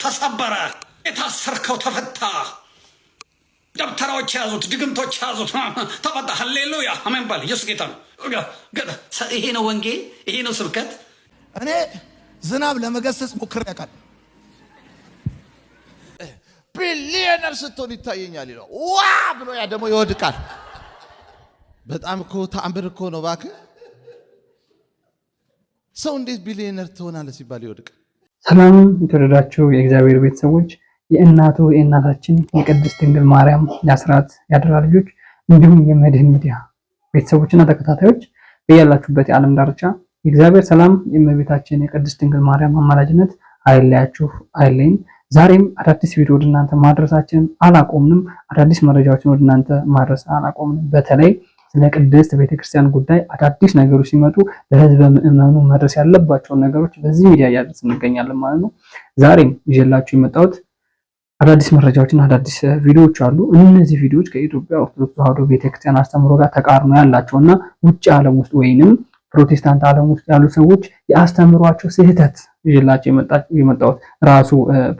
ተሰበረ። የታሰርከው ተፈታ። ደብተራዎች ያዙት፣ ድግምቶች ያዙት፣ ተፈታ። ሃሌሉያ አሜን በል። ኢየሱስ ጌታ ነው። ይሄ ነው ወንጌል፣ ይሄ ነው ስብከት። እኔ ዝናብ ለመገሰጽ ሞክሬ አውቃለሁ። ቢሊየነር ስትሆን ይታየኛል ይለው ዋ ብሎ ያ ደግሞ ይወድቃል። በጣም እኮ ተአምር እኮ ነው እባክህ። ሰው እንዴት ቢሊየነር ትሆናለህ ሲባል ይወድቃል። ሰላም የተወደዳችሁ የእግዚአብሔር ቤተሰቦች፣ የእናታችን የቅድስት ድንግል ማርያም የአስራት ያደራ ልጆች እንዲሁም የመድህን ሚዲያ ቤተሰቦችና ተከታታዮች በያላችሁበት የዓለም ዳርቻ የእግዚአብሔር ሰላም የእመቤታችን የቅድስት ድንግል ማርያም አማላጅነት አይለያችሁ አይለይን። ዛሬም አዳዲስ ቪዲዮ ወደ እናንተ ማድረሳችንን አላቆምንም። አዳዲስ መረጃዎችን ወደ እናንተ ማድረስ አላቆምንም። በተለይ ስለ ቅድስት ቤተክርስቲያን ጉዳይ አዳዲስ ነገሮች ሲመጡ ለህዝበ ምእመኑ መድረስ ያለባቸውን ነገሮች በዚህ ሚዲያ እያደረስን እንገኛለን ማለት ነው። ዛሬም ይዤላችሁ የመጣሁት አዳዲስ መረጃዎችና አዳዲስ ቪዲዮዎች አሉ። እነዚህ ቪዲዮዎች ከኢትዮጵያ ኦርቶዶክስ ተዋሕዶ ቤተክርስቲያን አስተምህሮ ጋር ተቃርኖ ያላቸውና ውጭ ዓለም ውስጥ ወይንም ፕሮቴስታንት ዓለም ውስጥ ያሉ ሰዎች የአስተምህሯቸው ስህተት ይዤላችሁ የመጣሁት ራሱ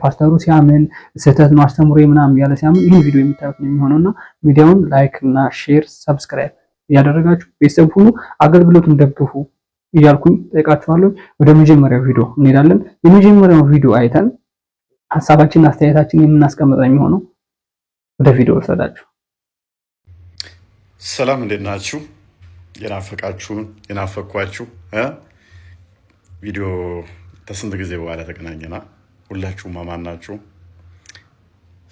ፓስተሩ ሲያምን ስህተት ነው አስተምህሮ ምናምን ያለ ሲያምን ይህን ቪዲዮ የምታዩት ነው የሚሆነውና ቪዲዮውን ላይክ እና ሼር ሰብስክራይብ ያደረጋችሁ ቤተሰብ ሁሉ አገልግሎቱን ደግፉ እያልኩኝ ጠይቃችኋለሁ። ወደ መጀመሪያው ቪዲዮ እንሄዳለን። የመጀመሪያው ቪዲዮ አይተን ሐሳባችንና አስተያየታችንን የምናስቀምጥ ነው የሚሆነው። ወደ ቪዲዮ ወሰዳችሁ። ሰላም እንዴት ናችሁ? የናፈኳችሁ ቪዲዮ ከስንት ጊዜ በኋላ ተገናኘና ሁላችሁም አማን ናችሁ?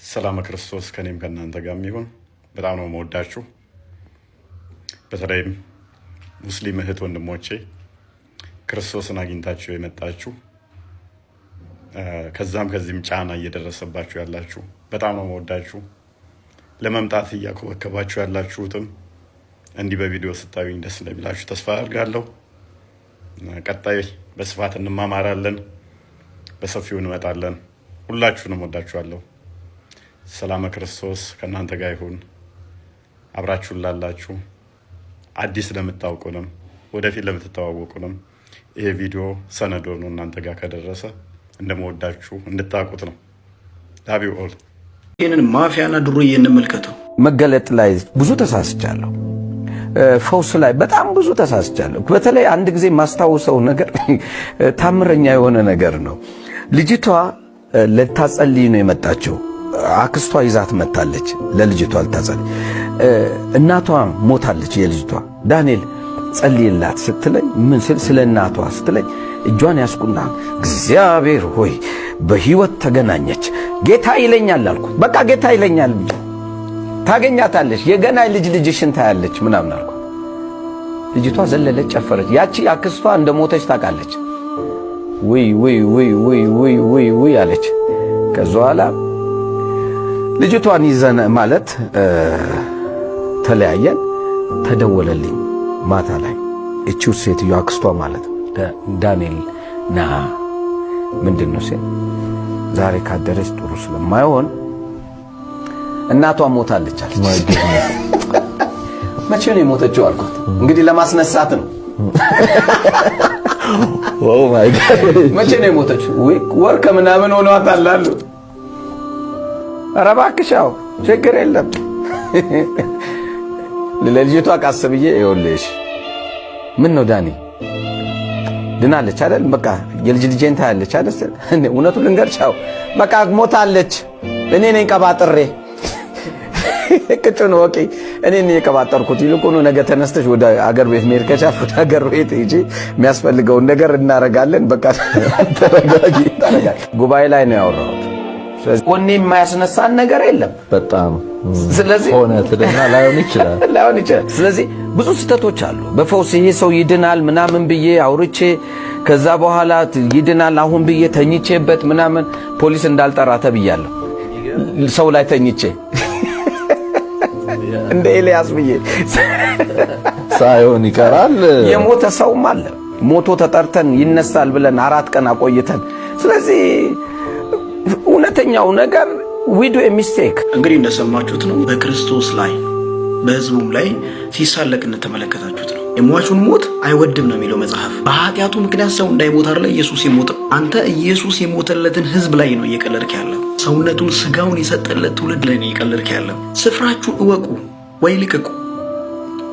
ሰላም ክርስቶስ ከኔም ከእናንተ ጋር ይሁን። በጣም ነው የምወዳችሁ። በተለይም ሙስሊም እህት ወንድሞቼ ክርስቶስን አግኝታችሁ የመጣችሁ ከዛም ከዚህም ጫና እየደረሰባችሁ ያላችሁ በጣም ነው የምወዳችሁ። ለመምጣት እያኮበከባችሁ ያላችሁትም እንዲህ በቪዲዮ ስታዩኝ ደስ እንደሚላችሁ ተስፋ አድርጋለሁ። ቀጣይ በስፋት እንማማራለን፣ በሰፊው እንመጣለን። ሁላችሁንም ወዳችኋለሁ። ሰላም ክርስቶስ ከእናንተ ጋር ይሁን። አብራችሁን ላላችሁ አዲስ ለምታውቁንም ወደፊት ለምትተዋወቁንም ይሄ ቪዲዮ ሰነድ ሆኖ እናንተ ጋር ከደረሰ እንደምወዳችሁ እንድታውቁት ነው። ዳቢው ኦል ይሄንን ማፊያና ድሩዬ እንመልከተው። መገለጥ ላይ ብዙ ተሳስቻለሁ። ፈውስ ላይ በጣም ብዙ ተሳስቻለሁ። በተለይ አንድ ጊዜ ማስታወሰው ነገር ታምረኛ የሆነ ነገር ነው። ልጅቷ ለታጸልይ ነው የመጣችው። አክስቷ ይዛት መጣለች። ለልጅቷ ልታጸልይ እናቷ ሞታለች። የልጅቷ ዳንኤል ጸልይላት ስትለኝ ምን ስለ እናቷ ስትለኝ እጇን ያስቁና እግዚአብሔር ሆይ በህይወት ተገናኘች። ጌታ ይለኛል አልኩ። በቃ ጌታ ይለኛል ታገኛታለሽ፣ የገና ልጅሽን ታያለች ምናምን አልኩ። ልጅቷ ዘለለች፣ ጨፈረች። ያቺ አክስቷ እንደሞተች ታውቃለች። ወይ አለች። ከዛ በኋላ ልጅቷን ይዘን ማለት ተለያየን። ተደወለልኝ ማታ ላይ እቺው ሴትዮ አክስቷ ማለት ዳንኤል ና ምንድነው ሲል ዛሬ ካደረች ጥሩ ስለማይሆን እናቷ ሞታለች አለች። መቼ ነው የሞተችው አልኩት። እንግዲህ ለማስነሳት ነው። ኦ ማይ ጋድ መቼ ነው የሞተችው? ወር ከምናምን ሆኗታል አሉ። ኧረ እባክሽ አዎ ችግር የለም። ለልጅቷ ቃስብዬ ይኸውልሽ ምን ነው ዳኒ ድናለች አይደል? በቃ ልጄን ታያለች አይደል? እውነቱን ልንገርሻው በቃ ሞታለች። እኔ ነኝ ቀባጥሬ እቅጩን ወቂ እኔ ነኝ የቀባጠርኩት። ይልቁኑ ነገ ተነስተሽ ወደ አገር ቤት መሄድ ከቻልሽ ወደ አገር ቤት ሂጂ፣ የሚያስፈልገውን ነገር እናረጋለን። በቃ ተረጋጊ። ጉባኤ ላይ ነው ያወራሁት። ስለዚህ ወኔ የማያስነሳን ነገር የለም በጣም ስለዚህ ሆነ ትደና ላይሆን ይችላል። ስለዚህ ብዙ ስህተቶች አሉ። በፈውስ ይሄ ሰው ይድናል ምናምን ብዬ አውርቼ ከዛ በኋላ ይድናል አሁን ብዬ ተኝቼበት ምናምን ፖሊስ እንዳልጠራ ተብያለሁ። ሰው ላይ ተኝቼ እንደ ኤልያስ ብዬ ሳይሆን ይቀራል። የሞተ ሰውም አለ። ሞቶ ተጠርተን ይነሳል ብለን 4 ቀን አቆይተን። ስለዚህ እውነተኛው ነገር ዊዶ ሚስቴክ እንግዲህ እንደሰማችሁት ነው። በክርስቶስ ላይ በህዝቡም ላይ ሲሳለቅ እንደተመለከታችሁት ነው። የሟቹን ሞት አይወድም ነው የሚለው መጽሐፍ። በኃጢአቱ ምክንያት ሰው እንዳይሞት አይደለ ኢየሱስ የሞተው። አንተ ኢየሱስ የሞተለትን ህዝብ ላይ ነው እየቀለድክ ያለው። ሰውነቱን ስጋውን የሰጠለት ትውልድ ላይ ነው እየቀለድክ ያለው። ስፍራችሁን እወቁ፣ ወይ ልቀቁ፣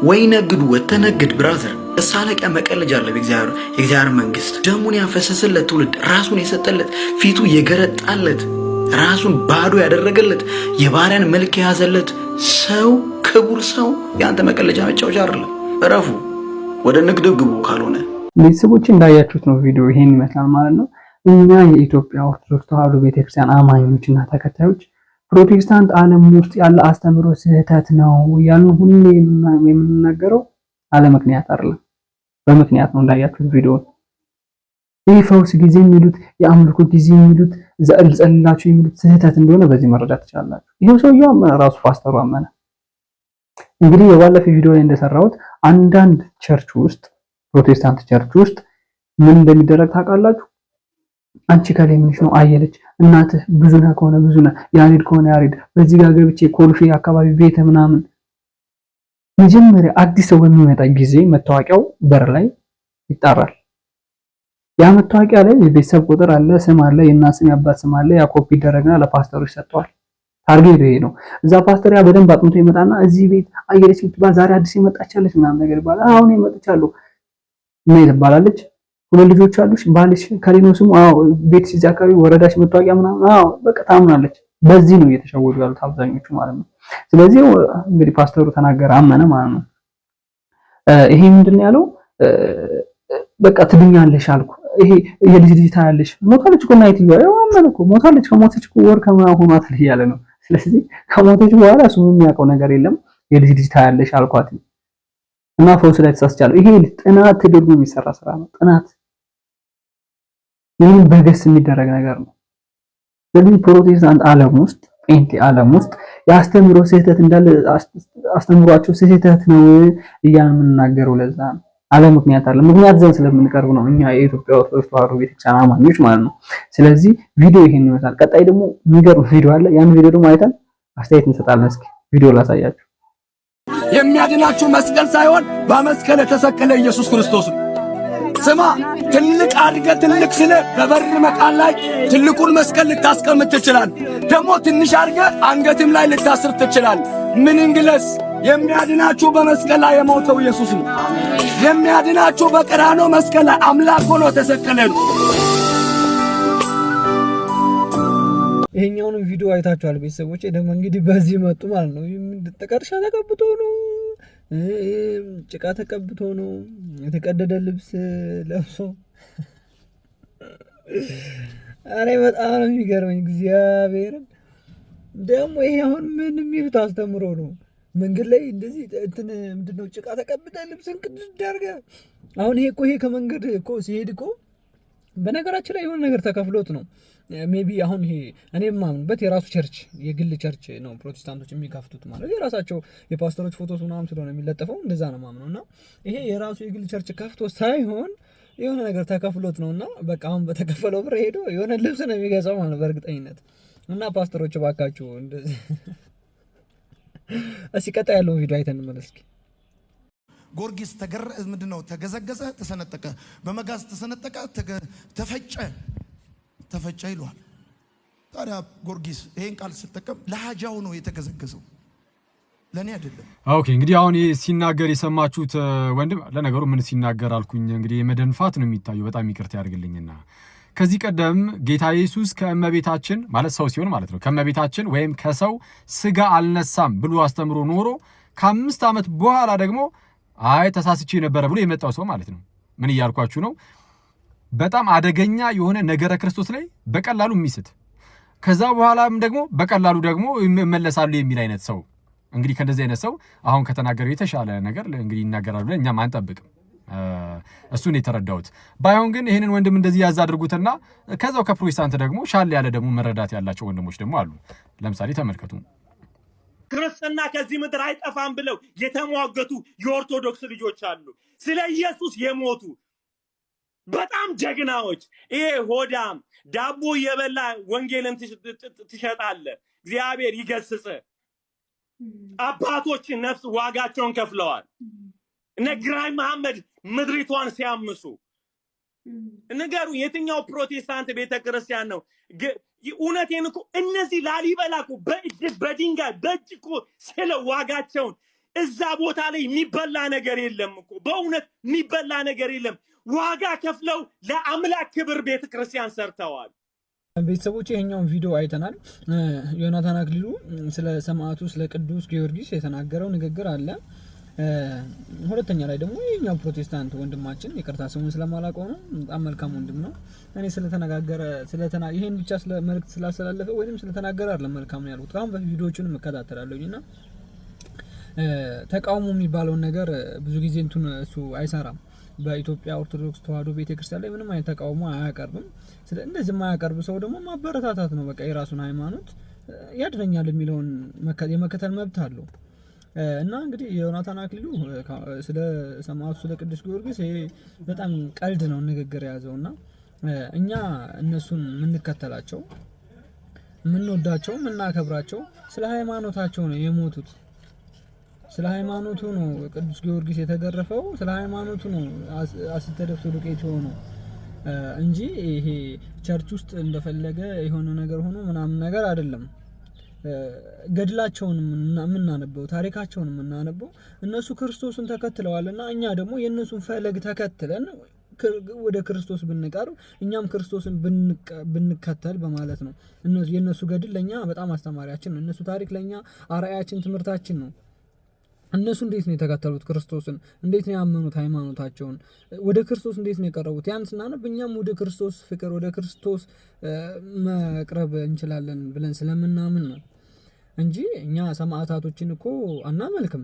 ወይ ነግዱ። ወተነግድ ብራዘር። መሳለቂያ መቀለጃ አለ የእግዚአብሔር መንግስት። ደሙን ያፈሰሰለት ትውልድ፣ ራሱን የሰጠለት፣ ፊቱ የገረጣለት፣ ራሱን ባዶ ያደረገለት፣ የባሪያን መልክ የያዘለት ሰው፣ ክቡር ሰው የአንተ መቀለጃ መጫወቻ አይደለም። እረፉ፣ ወደ ንግድ ግቡ። ካልሆነ ቤተሰቦች እንዳያችሁት ነው ቪዲዮ ይሄን ይመስላል ማለት ነው። እኛ የኢትዮጵያ ኦርቶዶክስ ተዋሕዶ ቤተክርስቲያን አማኞች እና ተከታዮች ፕሮቴስታንት ዓለም ውስጥ ያለ አስተምሮ ስህተት ነው ያልን ሁሌ የምንናገረው አለ ምክንያት አይደለም፣ በምክንያት ነው። እንዳያችሁት ቪዲዮ ይህ ፈውስ ጊዜ የሚሉት የአምልኮ ጊዜ የሚሉት ጸልላችሁ የሚሉት ስህተት እንደሆነ በዚህ መረዳት ትችላላችሁ። ይሄው ሰውዬው አመነ፣ ራሱ ፓስተሩ አመነ። እንግዲህ የባለፈው ቪዲዮ ላይ እንደሰራሁት አንዳንድ ቸርች ውስጥ ፕሮቴስታንት ቸርች ውስጥ ምን እንደሚደረግ ታውቃላችሁ? አንቺ ከላይ ምንሽ ነው አየለች እናትህ ብዙና ከሆነ ብዙና ያሬድ ከሆነ ያሬድ በዚህ ጋር ገብቼ ኮልፌ አካባቢ ቤተ ምናምን። መጀመሪያ አዲስ ሰው በሚመጣ ጊዜ መታወቂያው በር ላይ ይጣራል። ያ መታወቂያ ላይ የቤተሰብ ቁጥር አለ፣ ስም አለ፣ የእናት ስም ያባት ስም አለ። ያ ኮፒ ይደረግና ለፓስተሩ ይሰጠዋል። ታርጌቱ ይሄ ነው። እዛ ፓስተር ያ በደንብ አጥንቶ ይመጣና እዚህ ቤት አየለች የምትባል ዛሬ አዲስ የመጣቻለች ምናምን ነገር ይባላል። አሁን የመጣቻለሁ እና ትባላለች። ሁለት ልጆች አሉሽ፣ ባልሽ ከሌሎ ስሙ፣ አዎ ቤት ሲዛ አካባቢ ወረዳሽ መታወቂያ ምናምን፣ አዎ በቃ ታምናለች። በዚህ ነው እየተሸወዱ ያሉት አብዛኞቹ ማለት ነው። ስለዚህ እንግዲህ ፓስተሩ ተናገረ፣ አመነ ማለት ነው። ይሄ ምንድነው ያለው? በቃ ትድኛለሽ አልኩ። ይሄ የልጅ ልጅ ታያለሽ። ሞታለች እኮ ናይት ይባላል። አመነ እኮ ሞታለች። ከሞተች እኮ ወር ከምናምን ሆኗታል እያለ ነው። ስለዚህ ከሞተች በኋላ እሱ የሚያውቀው ነገር የለም። የልጅ ልጅ ታያለሽ አልኳት እና ፈውስ ላይ ተሳስቻለሁ። ይሄ ጥናት ተደርጎ የሚሰራ ስራ ነው። ጥናት ይሄን በገስ የሚደረግ ነገር ነው። ስለዚህ ፕሮቴስታንት ዓለም ውስጥ ጴንጤ ዓለም ውስጥ ያስተምሮ ስህተት እንዳለ አስተምሯቸው ስህተት ነው እያልን የምንናገረው ለዛ ነው። አለ ምክንያት አለ። ምክንያት ዘን ስለምንቀርብ ነው እኛ የኢትዮጵያ ኦርቶዶክስ ተዋሕዶ ቤተክርስቲያን አማኞች ማለት ነው። ስለዚህ ቪዲዮ ይሄን ይመስላል። ቀጣይ ደግሞ የሚገርም ቪዲዮ አለ። ያን ቪዲዮ ደግሞ አይተን አስተያየት እንሰጣለን። እስኪ ቪዲዮ ላሳያችሁ። የሚያድናችሁ መስቀል ሳይሆን በመስቀል የተሰቀለ ኢየሱስ ክርስቶስ ነው። ስማ፣ ትልቅ አድርገህ ትልቅ ስለ በበር መቃን ላይ ትልቁን መስቀል ልታስቀምጥ ትችላል። ደግሞ ትንሽ አድርገህ አንገትም ላይ ልታስር ትችላል። ምን እንግለስ? የሚያድናችሁ በመስቀል ላይ የሞተው ኢየሱስ ነው። የሚያድናችሁ በቀራንዮ መስቀል ላይ አምላክ ሆኖ ተሰቀለ ነው። ይሄኛውን ቪዲዮ አይታችኋል ቤተሰቦች። ደግሞ እንግዲህ በዚህ መጡ ማለት ነው። ጥቀርሻ ተቀብቶ ነው፣ ጭቃ ተቀብቶ ነው፣ የተቀደደ ልብስ ለብሶ። አሬ በጣም ነው የሚገርመኝ እግዚአብሔርን። ደግሞ ይሄ አሁን ምን የሚሉት አስተምሮ ነው? መንገድ ላይ እንደዚህ እንትን ምንድነው ጭቃ ተቀብተ ልብስን ቅድስ ዳርገ። አሁን ይሄ እኮ ይሄ ከመንገድ እኮ ሲሄድ እኮ በነገራችን ላይ የሆነ ነገር ተከፍሎት ነው ሜቢ። አሁን ይሄ እኔ የማምንበት የራሱ ቸርች የግል ቸርች ነው ፕሮቴስታንቶች የሚከፍቱት ማለት የራሳቸው የፓስተሮች ፎቶስ ምናምን ስለሆነ የሚለጠፈው እንደዛ ነው ማምነው። እና ይሄ የራሱ የግል ቸርች ከፍቶ ሳይሆን የሆነ ነገር ተከፍሎት ነውና በቃ አሁን በተከፈለው ብር ሄዶ የሆነ ልብስ ነው የሚገዛው ማለት በእርግጠኝነት። እና ፓስተሮች ባካችሁ እንደዚህ እስኪ ቀጣይ ያለውን ቪዲዮ አይተን እንመለስ። ጊዮርጊስ ምንድነው ተገዘገዘ፣ ተሰነጠቀ፣ በመጋዝ ተሰነጠቀ፣ ተፈጨ ይሏል። ታዲያ ጊዮርጊስ ይሄን ቃል ሲጠቀም ለሃጃው ነው የተገዘገዘው፣ ለኔ አይደለም። ኦኬ እንግዲህ አሁን ሲናገር የሰማችሁት ወንድም፣ ለነገሩ ምን ሲናገር አልኩኝ እንግዲህ የመደንፋት ነው የሚታየው። በጣም ይቅርታ ያድርግልኝና ከዚህ ቀደም ጌታ ኢየሱስ ከእመቤታችን ማለት ሰው ሲሆን ማለት ነው ከእመቤታችን ወይም ከሰው ስጋ አልነሳም ብሎ አስተምሮ ኖሮ ከ5 ዓመት በኋላ ደግሞ አይ ተሳስቼ ነበረ ብሎ የመጣው ሰው ማለት ነው። ምን እያልኳችሁ ነው? በጣም አደገኛ የሆነ ነገረ ክርስቶስ ላይ በቀላሉ የሚስት ከዛ በኋላም ደግሞ በቀላሉ ደግሞ ይመለሳሉ የሚል አይነት ሰው እንግዲህ ከእንደዚህ አይነት ሰው አሁን ከተናገረው የተሻለ ነገር እንግዲህ ይናገራሉ ብለን እኛም አንጠብቅም። እሱን የተረዳሁት ባይሆን ግን ይሄንን ወንድም እንደዚህ ያዝ አድርጉትና ከዛው ከፕሮቴስታንት ደግሞ ሻል ያለ ደግሞ መረዳት ያላቸው ወንድሞች ደግሞ አሉ። ለምሳሌ ተመልከቱ። ክርስትና ከዚህ ምድር አይጠፋም ብለው የተሟገቱ የኦርቶዶክስ ልጆች አሉ። ስለ ኢየሱስ የሞቱ በጣም ጀግናዎች። ይሄ ሆዳም ዳቦ የበላ ወንጌልን ትሸጣለ። እግዚአብሔር ይገስጽ። አባቶች ነፍስ ዋጋቸውን ከፍለዋል። እነ ግራኝ መሐመድ ምድሪቷን ሲያምሱ ንገሩ። የትኛው ፕሮቴስታንት ቤተክርስቲያን ነው? እውነቴን እኮ እነዚህ ላሊበላ እኮ በድንጋይ በእጅ እኮ ስለ ዋጋቸውን እዛ ቦታ ላይ የሚበላ ነገር የለም እኮ በእውነት የሚበላ ነገር የለም። ዋጋ ከፍለው ለአምላክ ክብር ቤተክርስቲያን ሰርተዋል። ቤተሰቦች ይሄኛውን ቪዲዮ አይተናል። ዮናታን አክሊሉ ስለ ሰማዕቱ ስለ ቅዱስ ጊዮርጊስ የተናገረው ንግግር አለ። ሁለተኛ ላይ ደግሞ ይሄኛው ፕሮቴስታንት ወንድማችን ይቅርታ ስሙን ስለማላውቀው ነው፣ በጣም መልካም ወንድም ነው። እኔ ይሄን ብቻ ስለ መልእክት ስላስተላለፈ ወይንም ስለተናገረ አይደለም መልካም ነው ያልኩት። አሁን በቪዲዮዎቹንም እከታተላለሁኝና ተቃውሞ የሚባለውን ነገር ብዙ ጊዜ እሱ አይሰራም። በኢትዮጵያ ኦርቶዶክስ ተዋሕዶ ቤተክርስቲያን ላይ ምንም አይነት ተቃውሞ አያቀርብም። እንደዚህ የማያቀርብ ሰው ደግሞ ማበረታታት ነው። በቃ የራሱን ሃይማኖት ያድነኛል የሚለውን የመከተል መብት አለው። እና እንግዲህ የዮናታን አክሊሉ ስለ ሰማዕቱ ስለ ቅዱስ ጊዮርጊስ ይሄ በጣም ቀልድ ነው ንግግር የያዘውና እኛ እነሱን የምንከተላቸው የምንወዳቸው የምናከብራቸው ስለ ሃይማኖታቸው ነው የሞቱት። ስለ ሃይማኖቱ ነው ቅዱስ ጊዮርጊስ የተገረፈው፣ ስለ ሃይማኖቱ ነው አስተደፍቶ ዱቄት የሆነው እንጂ ይሄ ቸርች ውስጥ እንደፈለገ የሆነ ነገር ሆኖ ምናምን ነገር አይደለም። ገድላቸውን የምናነበው ታሪካቸውን የምናነበው እነሱ ክርስቶስን ተከትለዋልና እኛ ደግሞ የእነሱን ፈለግ ተከትለን ወደ ክርስቶስ ብንቀርብ እኛም ክርስቶስን ብንከተል በማለት ነው። የእነሱ ገድል ለእኛ በጣም አስተማሪያችን ነው። እነሱ ታሪክ ለእኛ አርአያችን፣ ትምህርታችን ነው። እነሱ እንዴት ነው የተከተሉት ክርስቶስን? እንዴት ነው ያመኑት ሃይማኖታቸውን? ወደ ክርስቶስ እንዴት ነው የቀረቡት? ያን ስናነብ እኛም ወደ ክርስቶስ ፍቅር ወደ ክርስቶስ መቅረብ እንችላለን ብለን ስለምናምን ነው እንጂ እኛ ሰማዕታቶችን እኮ አናመልክም።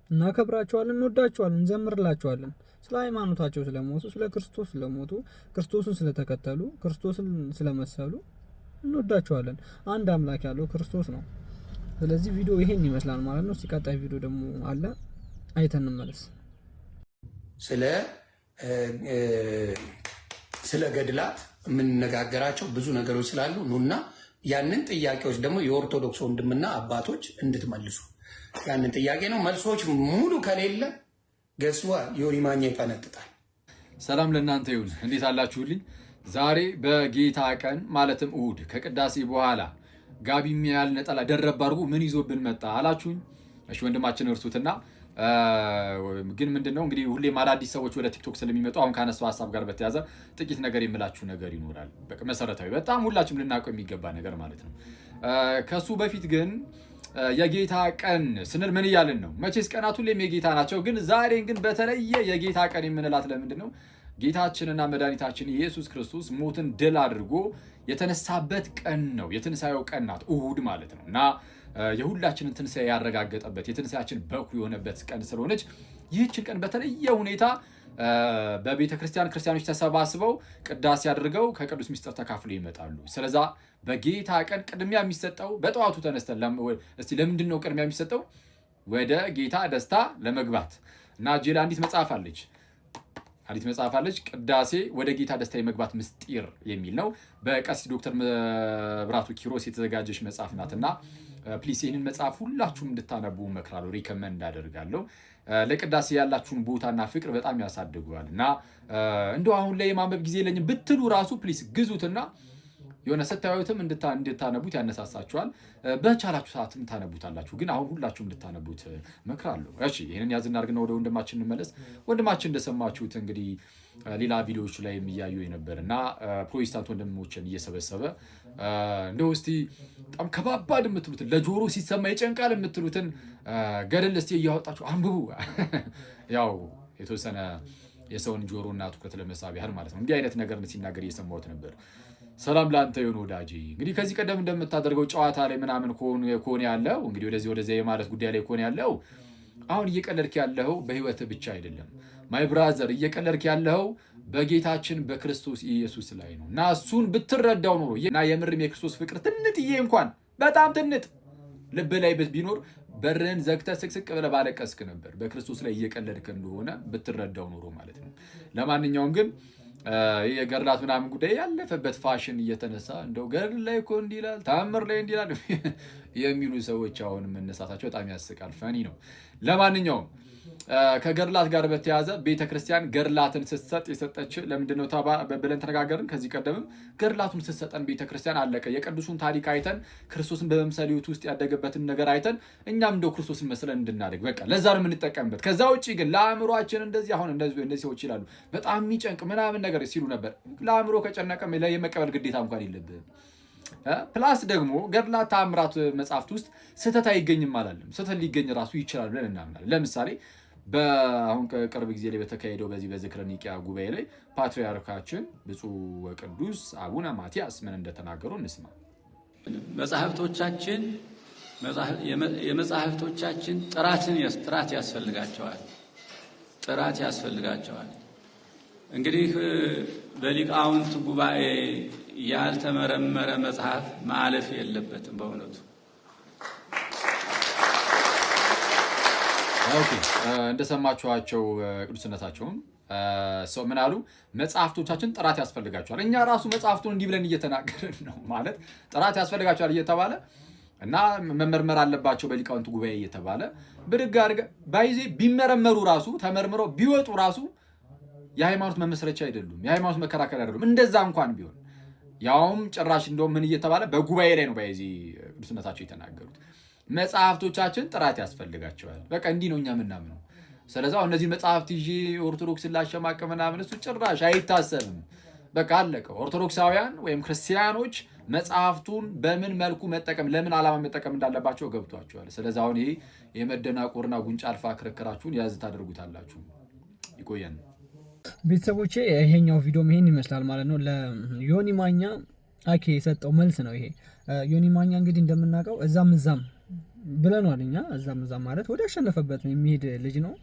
እናከብራቸዋለን፣ እንወዳቸዋለን፣ እንዘምርላቸዋለን። ስለ ሃይማኖታቸው ስለሞቱ፣ ስለ ክርስቶስ ስለሞቱ፣ ክርስቶስን ስለተከተሉ፣ ክርስቶስን ስለመሰሉ እንወዳቸዋለን። አንድ አምላክ ያለው ክርስቶስ ነው። ስለዚህ ቪዲዮ ይሄን ይመስላል ማለት ነው። ሲቀጣይ ቪዲዮ ደግሞ አለ አይተን እንመለስ። ስለ ገድላት የምንነጋገራቸው ብዙ ነገሮች ስላሉ ኑና ያንን ጥያቄዎች ደግሞ የኦርቶዶክስ ወንድምና አባቶች እንድትመልሱ ያንን ጥያቄ ነው። መልሶች ሙሉ ከሌለ ገስዋ ዮኒ ማኛ ይፈነጥጣል። ሰላም ለእናንተ ይሁን። እንዴት አላችሁልኝ? ዛሬ በጌታ ቀን ማለትም እሁድ ከቅዳሴ በኋላ ጋቢ የሚያል ነጠላ ደረብ አድርጎ ምን ይዞብን መጣ አላችሁኝ? እሺ ወንድማችን እርሱትና ግን ምንድነው እንግዲህ ሁሌም አዳዲስ ሰዎች ወደ ቲክቶክ ስለሚመጡ አሁን ካነሳው ሐሳብ ጋር በተያዘ ጥቂት ነገር የምላችሁ ነገር ይኖራል። በቃ መሰረታዊ በጣም ሁላችንም ልናውቀው የሚገባ ነገር ማለት ነው። ከሱ በፊት ግን የጌታ ቀን ስንል ምን እያልን ነው? መቼስ ቀናት ሁሌም የጌታ ናቸው። ግን ዛሬን ግን በተለየ የጌታ ቀን የምንላት ለምንድን ነው? ጌታችንና መድኃኒታችን ኢየሱስ ክርስቶስ ሞትን ድል አድርጎ የተነሳበት ቀን ነው። የትንሳኤው ቀን ናት እሁድ ማለት ነው እና የሁላችንን ትንሳኤ ያረጋገጠበት የትንሳኤያችን በኩር የሆነበት ቀን ስለሆነች ይህችን ቀን በተለየ ሁኔታ በቤተ ክርስቲያኖች ተሰባስበው ቅዳሴ አድርገው ከቅዱስ ምስጢር ተካፍለው ይመጣሉ። ስለዛ በጌታ ቀን ቅድሚያ የሚሰጠው በጠዋቱ ተነስተን እስቲ ለምንድን ነው ቅድሚያ የሚሰጠው? ወደ ጌታ ደስታ ለመግባት እና እጄ ላይ አንዲት መጽሐፍ አለች ቅዳሴ ወደ ጌታ ደስታ የመግባት ምስጢር የሚል ነው። በቀሲስ ዶክተር መብራቱ ኪሮስ የተዘጋጀች መጽሐፍ ናትና ፕሊስ ይህንን መጽሐፍ ሁላችሁም እንድታነቡ እመክራለሁ፣ ሪከመንድ አደርጋለሁ። ለቅዳሴ ያላችሁን ቦታና ፍቅር በጣም ያሳድገዋል እና እንደው አሁን ላይ የማንበብ ጊዜ የለኝም ብትሉ ራሱ ፕሊስ ግዙትና የሆነ ስታዩትም እንድታነቡት ያነሳሳችኋል። በቻላችሁ ሰዓትም ታነቡታላችሁ። ግን አሁን ሁላችሁም እንድታነቡት እመክራለሁ። እሺ ይሄንን ያዝና አድርገን ወደ ወንድማችን እንመለስ። ወንድማችን እንደሰማችሁት እንግዲህ ሌላ ቪዲዮዎች ላይ የሚያዩ የነበርና ፕሮቴስታንት ወንድሞችን እየሰበሰበ እንደው እስቲ በጣም ከባባድ የምትሉትን ለጆሮ ሲሰማ ይጨንቃል የምትሉትን ገድል እስቲ እያወጣችሁ አንብቡ። ያው የተወሰነ የሰውን ጆሮና ትኩረት ለመሳብ ያህል ማለት ነው። እንዲህ አይነት ነገር ሲናገር እየሰማሁት ነበር። ሰላም ላንተ ይሁን ወዳጄ። እንግዲህ ከዚህ ቀደም እንደምታደርገው ጨዋታ ላይ ምናምን ከሆነ ያለው እንግዲህ ወደዚህ የማለት ጉዳይ ላይ ከሆነ ያለው አሁን እየቀለድክ ያለው በህይወት ብቻ አይደለም ማይ ብራዘር፣ እየቀለድክ ያለው በጌታችን በክርስቶስ ኢየሱስ ላይ ነው እና እሱን ብትረዳው ኖሮ እና የምርም የክርስቶስ ፍቅር ትንጥዬ እንኳን በጣም ትንጥ ልብ ላይ ቢኖር በርን ዘግተህ ስቅስቅ ብለህ ባለቀስክ ነበር። በክርስቶስ ላይ እየቀለድክ እንደሆነ ብትረዳው ኖሮ ማለት ነው። ለማንኛውም ግን የገድላት ምናምን ጉዳይ ያለፈበት ፋሽን እየተነሳ እንደው ገድል ላይ እኮ እንዲህ ይላል፣ ተአምር ላይ እንዲህ ይላል የሚሉ ሰዎች አሁን መነሳታቸው በጣም ያስቃል። ፈኒ ነው። ለማንኛውም ከገድላት ጋር በተያያዘ ቤተክርስቲያን ገድላትን ስትሰጥ የሰጠች ለምንድነው ብለን ተነጋገርን። ከዚህ ቀደምም ገድላቱን ስትሰጠን ቤተክርስቲያን አለቀ የቅዱሱን ታሪክ አይተን ክርስቶስን በመምሰል ሕይወት ውስጥ ያደገበትን ነገር አይተን እኛም እንደው ክርስቶስን መስለን እንድናደግ በቃ ለዛ ነው የምንጠቀምበት። ከዛ ውጪ ግን ለአእምሮአችን እንደዚህ አሁን እንደዚህ ሰዎች ይላሉ በጣም የሚጨንቅ ምናምን ነገር ሲሉ ነበር። ለአእምሮ ከጨነቀ የመቀበል ግዴታ እንኳን የለብህም። ፕላስ ደግሞ ገድላት ተአምራት መጽሐፍት ውስጥ ስህተት አይገኝም አላለም። ስህተት ሊገኝ ራሱ ይችላል ብለን እናምናለን። ለምሳሌ በአሁን ቅርብ ጊዜ ላይ በተካሄደው በዚህ በዝክረ ኒቂያ ጉባኤ ላይ ፓትርያርካችን ብፁዕ ወቅዱስ አቡነ ማትያስ ምን እንደተናገሩ እንስማ። የመጽሐፍቶቻችን ጥራት ያስፈልጋቸዋል። እንግዲህ በሊቃውንት ጉባኤ ያልተመረመረ መጽሐፍ ማለፍ የለበትም በእውነቱ። ኦኬ እንደሰማችኋቸው ቅዱስነታቸውም ሰው ምን አሉ? መጽሐፍቶቻችን ጥራት ያስፈልጋቸዋል። እኛ ራሱ መጽሐፍቱን እንዲህ ብለን እየተናገርን ነው ማለት ጥራት ያስፈልጋቸዋል እየተባለ እና መመርመር አለባቸው በሊቃውንት ጉባኤ እየተባለ ብድግ አድርገህ ባይዜ ቢመረመሩ ራሱ ተመርምረው ቢወጡ ራሱ የሃይማኖት መመስረቻ አይደሉም፣ የሃይማኖት መከራከሪያ አይደሉም። እንደዛ እንኳን ቢሆን ያውም ጭራሽ እንደውም ምን እየተባለ በጉባኤ ላይ ነው ባይዜ ቅዱስነታቸው የተናገሩት መጽሐፍቶቻችን ጥራት ያስፈልጋቸዋል። በቃ እንዲህ ነው እኛ ምናምነው። ስለዚህ እነዚህ መጽሐፍት ይዤ ኦርቶዶክስን ላሸማቀ ምናምን እሱ ጭራሽ አይታሰብም። በቃ አለቀ። ኦርቶዶክሳውያን ወይም ክርስቲያኖች መጽሐፍቱን በምን መልኩ መጠቀም ለምን ዓላማ መጠቀም እንዳለባቸው ገብቷቸዋል። ስለዚህ አሁን ይሄ የመደናቆርና ጉንጫ አልፋ ክርክራችሁን ያዝ ታደርጉታላችሁ። ይቆየን ቤተሰቦቼ። ይሄኛው ቪዲዮ ይሄን ይመስላል ማለት ነው። ለዮኒ ማኛ አኬ የሰጠው መልስ ነው ይሄ። ዮኒ ማኛ እንግዲህ እንደምናውቀው እዛም ብለናል እኛ እዛም ማለት ወደ አሸነፈበት ነው የሚሄድ ልጅ ነው።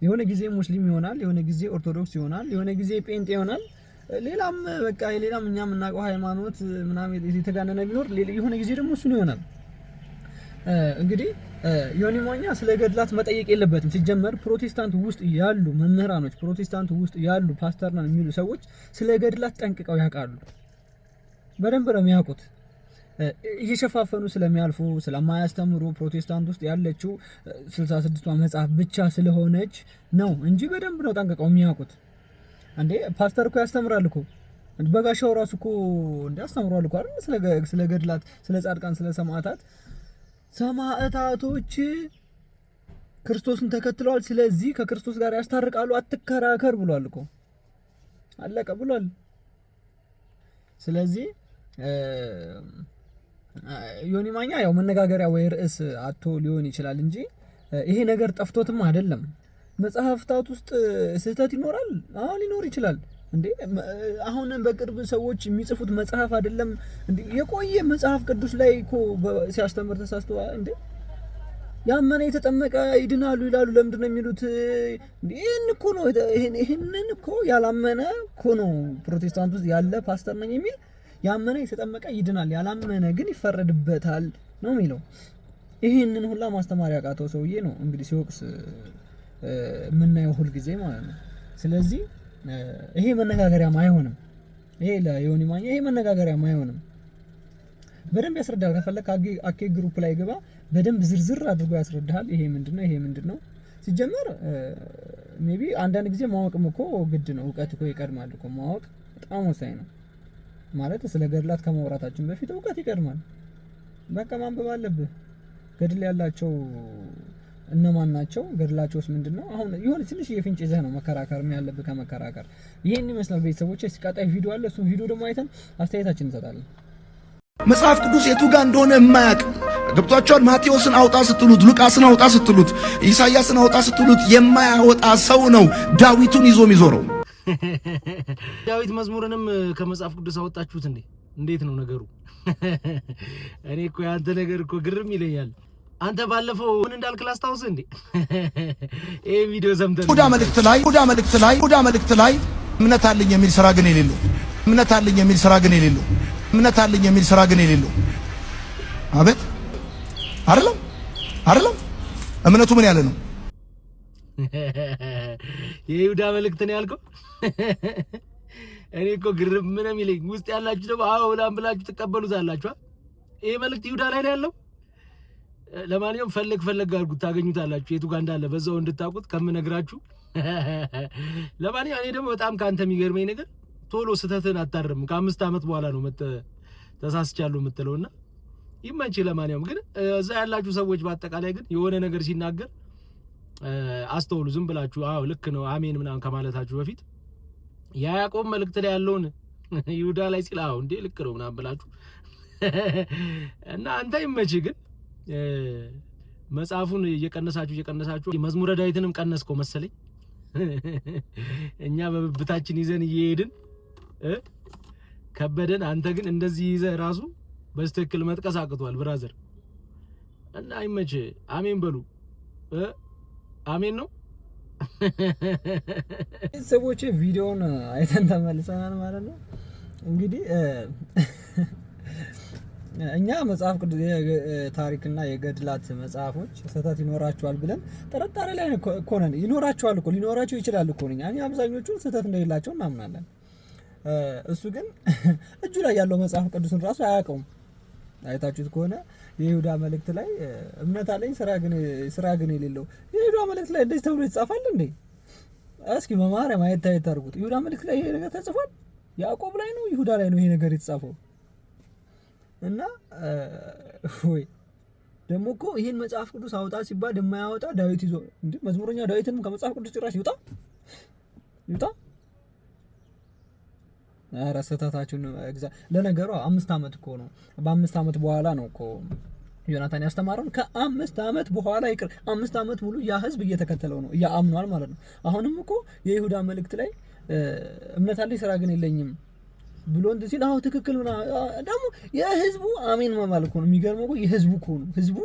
የሆነ ጊዜ ሙስሊም ይሆናል፣ የሆነ ጊዜ ኦርቶዶክስ ይሆናል፣ የሆነ ጊዜ ጴንጤ ይሆናል። ሌላም በቃ ሌላም እኛ የምናውቀው ሃይማኖት ምናምን የተጋነነ ቢኖር የሆነ ጊዜ ደግሞ እሱን ይሆናል። እንግዲህ ዮኒ ማኛ ስለ ገድላት መጠየቅ የለበትም። ሲጀመር ፕሮቴስታንት ውስጥ ያሉ መምህራኖች፣ ፕሮቴስታንት ውስጥ ያሉ ፓስተር ነን የሚሉ ሰዎች ስለ ገድላት ጠንቅቀው ያውቃሉ። በደንብ ነው የሚያውቁት። እየሸፋፈኑ ስለሚያልፉ ስለማያስተምሩ ፕሮቴስታንት ውስጥ ያለችው 66ቷ መጽሐፍ ብቻ ስለሆነች ነው እንጂ በደንብ ነው ጠንቅቀው የሚያውቁት። እንዴ ፓስተር እኮ ያስተምራል እኮ በጋሻው ራሱ እኮ ያስተምራል እኮ አይደል? ስለ ገድላት፣ ስለ ጻድቃን፣ ስለ ሰማዕታቶች ክርስቶስን ተከትለዋል። ስለዚህ ከክርስቶስ ጋር ያስታርቃሉ፣ አትከራከር ብሏል እኮ አለቀ ብሏል። ስለዚህ ዮኒ ማኛ ያው መነጋገሪያ ወይ ርዕስ አቶ ሊሆን ይችላል እንጂ ይሄ ነገር ጠፍቶትም አይደለም። መጽሐፍታት ውስጥ ስህተት ይኖራል። አዎ ሊኖር ይችላል። እንዴ አሁን በቅርብ ሰዎች የሚጽፉት መጽሐፍ አይደለም እንዴ? የቆየ መጽሐፍ ቅዱስ ላይ እኮ ሲያስተምር ተሳስቶ እንዴ ያመነ የተጠመቀ ይድናሉ ይላሉ። ለምንድን ነው የሚሉት? ይሄን እኮ ነው ይሄንን እኮ ያላመነ እኮ ነው ፕሮቴስታንት ውስጥ ያለ ፓስተር ነኝ የሚል ያመነ የተጠመቀ ይድናል፣ ያላመነ ግን ይፈረድበታል ነው የሚለው። ይሄንን ሁላ ማስተማር ያቃተው ሰውዬ ነው እንግዲህ ሲወቅስ የምናየው ሁል ጊዜ ማለት ነው። ስለዚህ ይሄ መነጋገሪያም አይሆንም። ይሄ ለዮኒ ማኛ ይሄ መነጋገሪያም አይሆንም። በደንብ ያስረዳል። ከፈለክ አኬ ግሩፕ ላይ ግባ፣ በደንብ ዝርዝር አድርጎ ያስረዳል። ይሄ ምንድነው ይሄ ምንድነው። ሲጀመር ሜቢ አንዳንድ ጊዜ ማወቅም እኮ ግድ ነው። እውቀት እኮ ይቀድማል እኮ ማወቅ በጣም ወሳኝ ነው። ማለት ስለ ገድላት ከማውራታችን በፊት እውቀት ይቀድማል። በቃ ማንበብ አለብህ። ገድል ያላቸው እነማን ናቸው? ገድላቸውስ ምንድነው? አሁን የሆነ ትንሽ የፍንጭ ይዘህ ነው መከራከር ያለብህ። ከመከራከር ይሄን ይመስላል ቤተሰቦች። ቀጣይ ቪዲዮ አለ። እሱ ቪዲዮ ደግሞ አይተን አስተያየታችን እንሰጣለን። መጽሐፍ ቅዱስ የቱ ጋር እንደሆነ የማያውቅ ገብቷቸዋል። ማቴዎስን አውጣ ስትሉት፣ ሉቃስን አውጣ ስትሉት፣ ኢሳያስን አውጣ ስትሉት የማያወጣ ሰው ነው ዳዊቱን ይዞ የሚዞረው። ዳዊት መዝሙርንም ከመጽሐፍ ቅዱስ አወጣችሁት እንዴ? እንዴት ነው ነገሩ? እኔ እኮ ያንተ ነገር እኮ ግርም ይለኛል። አንተ ባለፈው ምን እንዳልክ ላስታውስ እንዴ? ይሄ ቪዲዮ ሰምተን ይሁዳ መልእክት ላይ እምነት አለኝ የሚል ስራ ግን የሌለው አቤት አይደለም እምነቱ ምን ያለ ነው? የይሁዳ መልእክት ነው ያልከው? እኔ እኮ ግርም ምን የሚለኝ ውስጥ ያላችሁ ደግሞ አዎ ብላችሁ ትቀበሉታላችሁ። ይሄ መልእክት ይሁዳ ላይ ነው ያለው። ለማንኛውም ፈለግ አድርጉት ታገኙታላችሁ፣ የቱ ጋር እንዳለ በዛው እንድታውቁት ከምነግራችሁ። ለማንኛውም እኔ ደግሞ በጣም ካንተ የሚገርመኝ ነገር ቶሎ ስተትን አታርም። ከ5 ዓመት በኋላ ነው ተሳስቻለሁ የምትለውና ይመንች። ለማንኛውም ግን እዛ ያላችሁ ሰዎች በአጠቃላይ ግን የሆነ ነገር ሲናገር አስተውሉ። ዝም ብላችሁ አዎ ልክ ነው አሜን ምናምን ከማለታችሁ በፊት ያዕቆብ መልእክት ላይ ያለውን ይሁዳ ላይ ሲል አዎ እንዴ ልክ ነው ምናምን ብላችሁ እና አንተ ይመች። ግን መጽሐፉን እየቀነሳችሁ መዝሙረ ዳዊትንም ቀነስከው መሰለኝ። እኛ በብብታችን ይዘን እየሄድን ከበደን፣ አንተ ግን እንደዚህ ይዘህ ራሱ በስትክክል መጥቀስ አቅቷል ብራዘር። እና ይመች። አሜን በሉ። አሜን ነው። ሰዎች ቪዲዮውን አይተን ተመልሰናል ማለት ነው። እንግዲህ እኛ መጽሐፍ ቅዱስ ታሪክና የገድላት መጽሐፎች ስህተት ይኖራቸዋል ብለን ጥርጣሬ ላይ እኮ ነን። ይኖራቸዋል እኮ ሊኖራቸው ይችላል እኮ ነኝ እኛ አብዛኞቹ ስህተት እንደሌላቸው እናምናለን። እሱ ግን እጁ ላይ ያለው መጽሐፍ ቅዱስን ራሱ አያውቀውም። አይታችሁት ከሆነ የይሁዳ መልእክት ላይ እምነት አለኝ ስራ ግን የሌለው የይሁዳ መልእክት ላይ እንደዚህ ተብሎ ይጻፋል እንዴ? እስኪ በማርያም አይታየት አድርጉት። ይሁዳ መልእክት ላይ ይሄ ነገር ተጽፏል? ያዕቆብ ላይ ነው ይሁዳ ላይ ነው ይሄ ነገር የተጻፈው? እና ወይ ደግሞ እኮ ይሄን መጽሐፍ ቅዱስ አውጣ ሲባል የማያወጣ ዳዊት ይዞ እንዴ መዝሙረኛ ዳዊትንም ከመጽሐፍ ቅዱስ ጭራሽ ይውጣ። አራሰታታችሁን ለነገሩ 5 ዓመት እኮ ነው። በ5 ዓመት በኋላ ነው እኮ ዮናታን ያስተማረውን። ከ5 ዓመት በኋላ ይቅር 5 ዓመት ሙሉ ያ ህዝብ እየተከተለው ነው እያአምኗል ማለት ነው። አሁንም እኮ የይሁዳ መልእክት ላይ እምነት አለኝ ስራ ግን የለኝም ብሎ እንደዚህ አዎ ትክክል ነው። ደግሞ የህዝቡ አሜን ማለት እኮ ነው የሚገርመው እኮ የህዝቡ እኮ ነው። ህዝቡ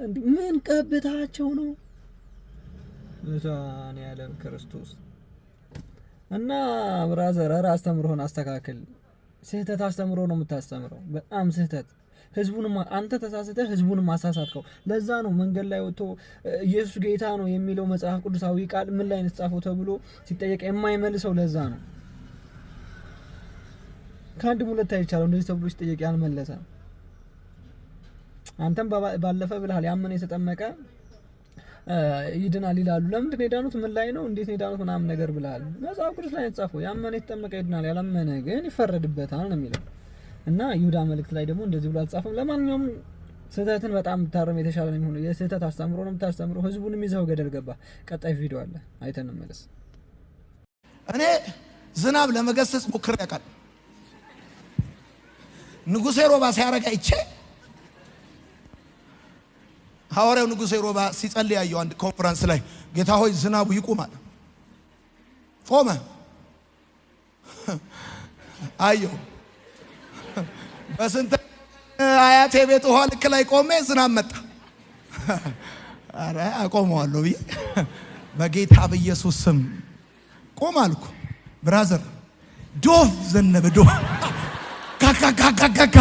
እንዴ ምን ቀብታቸው ነው እዛን ያለም ክርስቶስ። እና ብራዘር አስተምሮህን አስተካክል። ስህተት አስተምሮ ነው የምታስተምረው፣ በጣም ስህተት። ህዝቡንም አንተ ተሳስተህ ህዝቡንም አሳሳትከው። ለዛ ነው መንገድ ላይ ወጥቶ ኢየሱስ ጌታ ነው የሚለው መጽሐፍ ቅዱሳዊ ቃል ምን ላይ ተጻፈው ተብሎ ሲጠየቅ የማይመልሰው ለዛ ነው። ካንድ ሙለት አይቻለው እንደዚህ ተብሎ ሲጠየቅ ያልመለሰ። አንተም ባለፈ ብለሃል ያመነ የተጠመቀ ይድናል ይላሉ። ለምንድን ነው የዳኑት? ምን ላይ ነው? እንዴት ነው የዳኑት? ምናምን ነገር ብለሃል። መጽሐፍ ቅዱስ ላይ ተጻፈው ያመነ የተጠመቀ ይድናል፣ ያላመነ ግን ይፈረድበታል ነው የሚለው። እና ይሁዳ መልእክት ላይ ደግሞ እንደዚህ ብሎ አልጻፈም። ለማንኛውም ስህተትን በጣም ታረም የተሻለ ነው የሚሆነው። የስህተት አስተምሮ ነው የምታስተምረው። ህዝቡንም ይዘው ገደል ገባ። ቀጣይ ቪዲዮ አለ አይተን እንመለስ። እኔ ዝናብ ለመገሰጽ ሞክሬ ያውቃል። ንጉሴ ሮባ ሲያረጋ አይቼ ሐዋርያው ንጉሴ ሮባ ሲጸልይ ያየው አንድ ኮንፈረንስ ላይ ጌታ ሆይ ዝናቡ ይቁማል። ቆመ። አየው በስንት አያቴ ቤት ውሃ ልክ ላይ ቆሜ ዝናብ መጣ። አረ አቆመዋለሁ ብዬ በጌታ በኢየሱስ ስም ቆም አልኩ። ብራዘር ዶፍ ዘነበ። ዶፍ ካካካካካ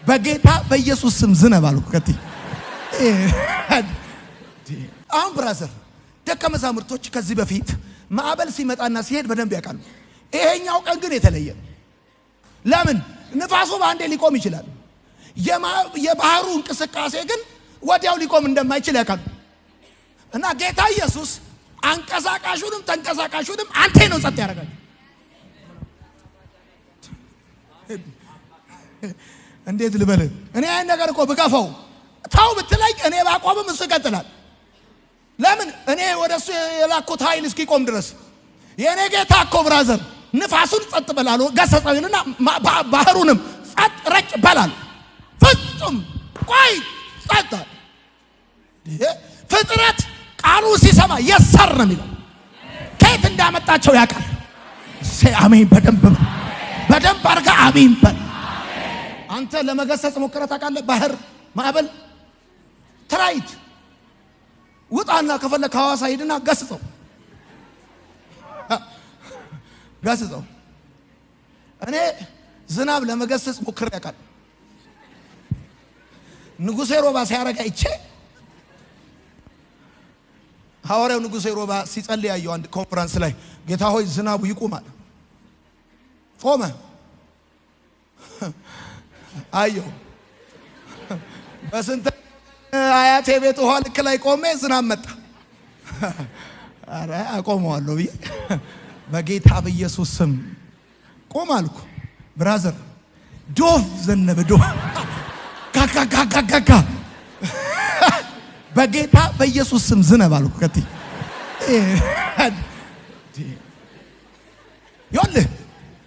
በጌታ በኢየሱስ ስም ዝነብ አልኩ። ከቲ አሁን ብራዘር ደቀ መዛሙርቶች ከዚህ በፊት ማዕበል ሲመጣና ሲሄድ በደንብ ያውቃሉ። ይሄኛው ቀን ግን የተለየ። ለምን? ንፋሱ በአንዴ ሊቆም ይችላል። የባህሩ እንቅስቃሴ ግን ወዲያው ሊቆም እንደማይችል ያውቃሉ። እና ጌታ ኢየሱስ አንቀሳቃሹንም ተንቀሳቃሹንም አንተ ነው ጸጥ ያደርጋል። እንዴት ልበል? እኔ አይን ነገር እኮ ብቀፈው ታው ብትለኝ እኔ ባቆምም እሱ ይቀጥላል። ለምን? እኔ ወደሱ የላኩት ኃይል እስኪቆም ድረስ። የኔ ጌታ እኮ ብራዘር ንፋሱን ጸጥ በላሉ ገሰጸኝና ባህሩንም ጸጥ ረጭ በላል። ፍጹም ቆይ ጸጥ። ፍጥረት ቃሉ ሲሰማ የሰር ነው የሚለው። ከየት እንዳመጣቸው ያውቃል። አሜን። በደንብ አድርጋ አሜን በል። አንተ ለመገሰጽ ሞክረህ ታውቃለህ? ባህር ማዕበል ትራይት ውጣና ከፈለክ ሐዋሳ ሄድና ገስጸው። እኔ ዝናብ ለመገሰጽ ሞክሬ ያውቃል። ንጉሴ ሮባ ሲያረጋ አይቼ ሐዋርያው ንጉሴ ሮባ ሲጸልይ ያየው አንድ ኮንፈረንስ ላይ ጌታ ሆይ ዝናቡ ይቁማል። ቆመ። አየው በስንት አያቴ ቤት ውሃ ልክ ላይ ቆሜ ዝናብ መጣ። አረ አቆመዋለሁ ብዬ በጌታ በኢየሱስ ስም ቆም አልኩ። ብራዘር ዶፍ ዘነበ። ዶፍ ካካካካካ በጌታ በኢየሱስ ስም ዝነብ አልኩ። ከቲ ይኸውልህ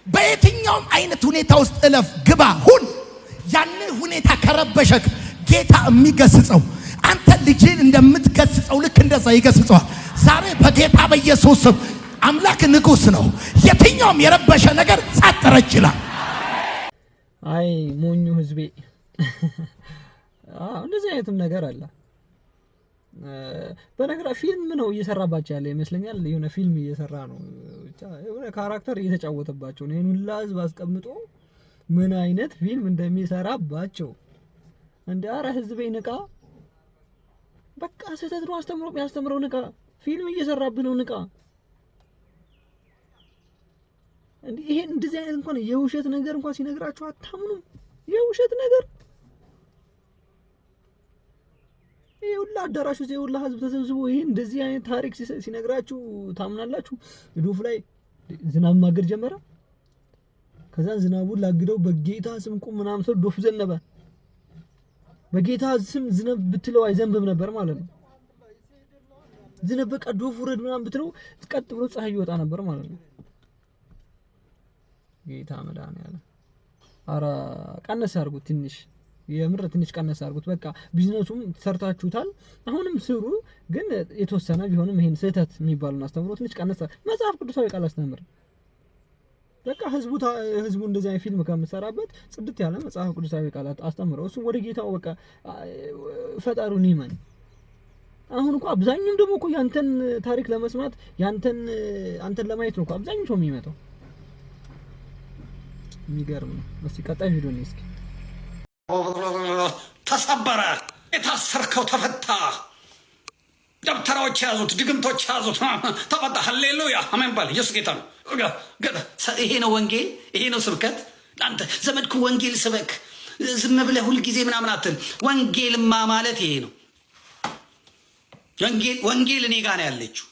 በየትኛውም አይነት ሁኔታ ውስጥ እለፍ ግባ ሁን፣ ያንን ሁኔታ ከረበሸክ ጌታ የሚገስጸው አንተ ልጅን እንደምትገስጸው ልክ እንደዛ ይገስጸዋል። ዛሬ በጌታ በኢየሱስ ስም አምላክ ንጉስ ነው። የትኛውም የረበሸ ነገር ጸጥ ረጭ ይላል። አይ ሞኙ ህዝቤ እንደዚህ አይነትም ነገር አለ። በነገራ ፊልም ነው እየሰራባቸው ያለ ይመስለኛል። የሆነ ፊልም እየሰራ ነው፣ የሆነ ካራክተር እየተጫወተባቸው ነው። ይሄን ሁላ ህዝብ አስቀምጦ ምን አይነት ፊልም እንደሚሰራባቸው እንደ አረ ህዝቤ ንቃ። በቃ ስህተት ነው ያስተምረው ንቃ። ፊልም እየሰራብህ ነው ንቃ። ይሄን እንደዚህ አይነት እንኳን የውሸት ነገር እንኳን ሲነግራችሁ አታምኑም። የውሸት ነገር ይሁላ አዳራሹ ይሁላ ህዝብ ተሰብስቦ ይሄን እንደዚህ አይነት ታሪክ ሲነግራችሁ ታምናላችሁ? ዶፍ ላይ ዝናብ ማገድ ጀመረ። ከዛ ዝናቡን ላግደው በጌታ ስም ቁም ምናምን ሰው ዶፍ ዘነበ። በጌታ ስም ዝናብ ብትለው አይዘንብም ነበር ማለት ነው። ዝናብ በቃ ዶፍ ወረድ ምናምን ብትለው ቀጥ ብሎ ፀሐይ ይወጣ ነበር ማለት ነው። ጌታ መድኃኒዓለም አረ ቀነስ አድርጉት ትንሽ፣ የምር ትንሽ ቀነስ አድርጉት። በቃ ቢዝነሱም ሰርታችሁታል፣ አሁንም ስሩ። ግን የተወሰነ ቢሆንም ይሄን ስህተት የሚባሉን አስተምሮ ትንሽ ቀነስ መጽሐፍ ቅዱሳዊ ቃል አስተምር። በቃ ህዝቡ እንደዚህ አይነት ፊልም ከምትሰራበት ጽድት ያለ መጽሐፍ ቅዱሳዊ ቃላት አስተምረው እሱ ወደ ጌታው በቃ ፈጣሪውን ይመን። አሁን እኮ አብዛኛው ደግሞ እኮ ያንተን ታሪክ ለመስማት አንተን ለማየት ነው እኮ አብዛኛው ሰው የሚመጣው። የሚገርም ነው። እስኪ ቀጣይ ቪዲዮ ነው። እስኪ ተሰበረ፣ የታሰርከው ተፈታ፣ ደብተራዎች ያዙት፣ ድግምቶች ያዙት፣ ተፈታ። ሃሌሉያ አሜን በል። ኢየሱስ ጌታ ነው። ይሄ ነው ወንጌል፣ ይሄ ነው ስብከት። አንተ ዘመድኩ ወንጌል ስበክ፣ ዝም ብለህ ሁልጊዜ ምናምን አትል። ወንጌልማ ማለት ይሄ ነው። ወንጌል እኔ ጋር ነው ያለችው።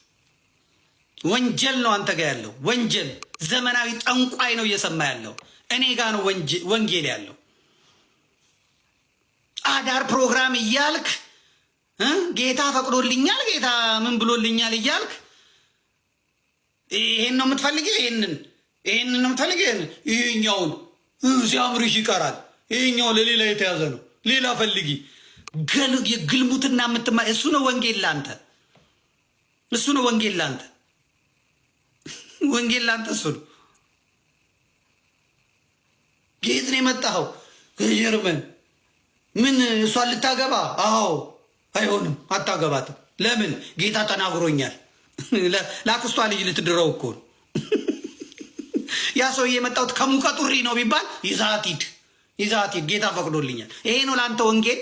ወንጀል ነው አንተ ጋር ያለው። ወንጀል ዘመናዊ ጠንቋይ ነው እየሰማ ያለው። እኔ ጋር ነው ወንጌል ያለው። አዳር ፕሮግራም እያልክ ጌታ ፈቅዶልኛል፣ ጌታ ምን ብሎልኛል እያልክ ይሄን ነው የምትፈልጊው፣ ይሄንን ነው የምትፈልጊው፣ ይሄኛውን ሲያምርሽ ይቀራል፣ ይሄኛው ለሌላ የተያዘ ነው፣ ሌላ ፈልጊ። የግልሙትና እሱ ነው ወንጌል ላንተ፣ እሱ ነው ወንጌል ላንተ፣ ወንጌል ላንተ እሱ ነው። ከየት ነው የመጣኸው? ከጀርመን። ምን እሷን ልታገባ? አዎ። አይሆንም፣ አታገባትም። ለምን? ጌታ ተናግሮኛል። ለአክስቷ ልጅ ልትድረው እኮ ነው። ያ ሰውዬ የመጣሁት ከሙቀጡሪ ነው ቢባል ይዛት ሂድ፣ ጌታ ፈቅዶልኛል። ይሄ ነው ለአንተ ወንጌል።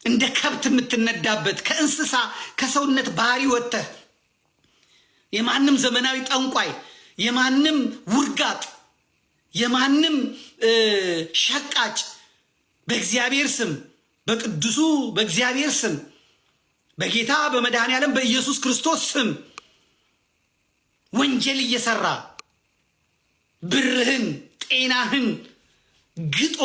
እንደ ከብት የምትነዳበት ከእንስሳ ከሰውነት ባህሪ ወጥተህ የማንም ዘመናዊ ጠንቋይ፣ የማንም ውርጋጥ፣ የማንም ሸቃጭ በእግዚአብሔር ስም በቅዱሱ በእግዚአብሔር ስም በጌታ በመድኃኔዓለም በኢየሱስ ክርስቶስ ስም ወንጀል እየሰራ ብርህን ጤናህን ግጦ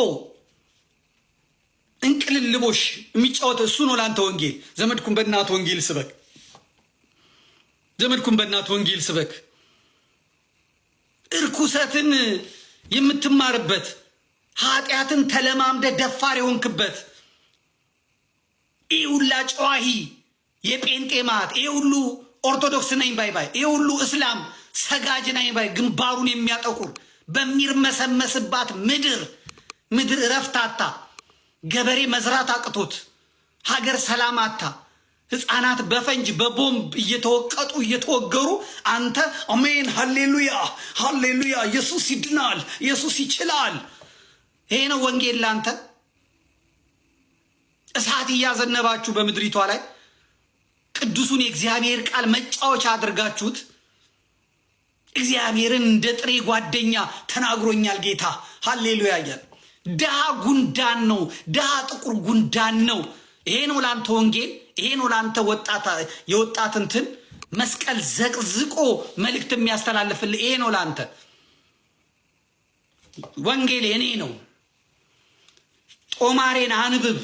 እንቅልልቦሽ የሚጫወት እሱ ነው ለአንተ ወንጌል። ዘመድኩን በእናት ወንጌል ስበክ፣ ዘመድኩን በእናት ወንጌል ስበክ። እርኩሰትን የምትማርበት ኃጢአትን ተለማምደ ደፋር የሆንክበት ይህ ሁላ ጨዋሂ የጴንጤማት ይህ ሁሉ ኦርቶዶክስ ነኝ ባይ ይህ ሁሉ እስላም ሰጋጅ ነኝ ባይ ግንባሩን የሚያጠቁር በሚርመሰመስባት ምድር እረፍታታ ገበሬ መዝራት አቅቶት ሀገር ሰላማታ ህፃናት በፈንጅ በቦምብ እየተወቀጡ እየተወገሩ አንተ አሜን ሃሌሉያ ሃሌሉያ ኢየሱስ ይድናል ኢየሱስ ይችላል። ይሄ ነው ወንጌል ላንተ። እሳት እያዘነባችሁ በምድሪቷ ላይ ቅዱሱን የእግዚአብሔር ቃል መጫወቻ አድርጋችሁት እግዚአብሔርን እንደ ጥሬ ጓደኛ ተናግሮኛል ጌታ ሃሌሉያ እያለ ድሃ ጉንዳን ነው። ድሃ ጥቁር ጉንዳን ነው። ይሄ ነው ላንተ ወንጌል። ይሄ ነው ላንተ የወጣት እንትን መስቀል ዘቅዝቆ መልእክት የሚያስተላልፍልህ። ይሄ ነው ላንተ ወንጌል። እኔ ነው። ጦማሬን አንብብ፣